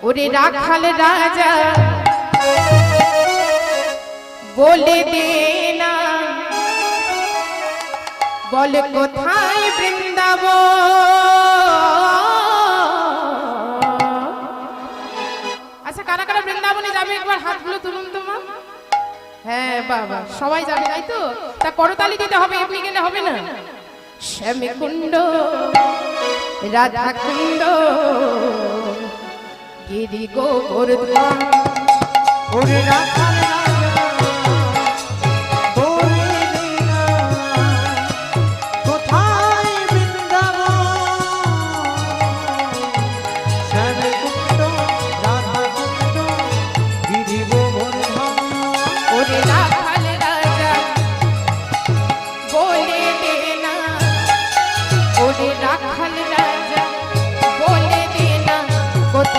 ওরে রাখাল রাজা বলে দে না, বল কোথায় বৃন্দাবন। আচ্ছা কারা কারা বৃন্দাবনে যাবে একবার হাতগুলো তুলুন তোমার। হ্যাঁ বাবা সবাই যাবে তাই তো, তা করতালি দিতে হবে, এমনি গেলে হবে না। শ্যামী কুণ্ড রাধা কুণ্ড গিরি গোবর্ধন, ওরে রাখাল রাজা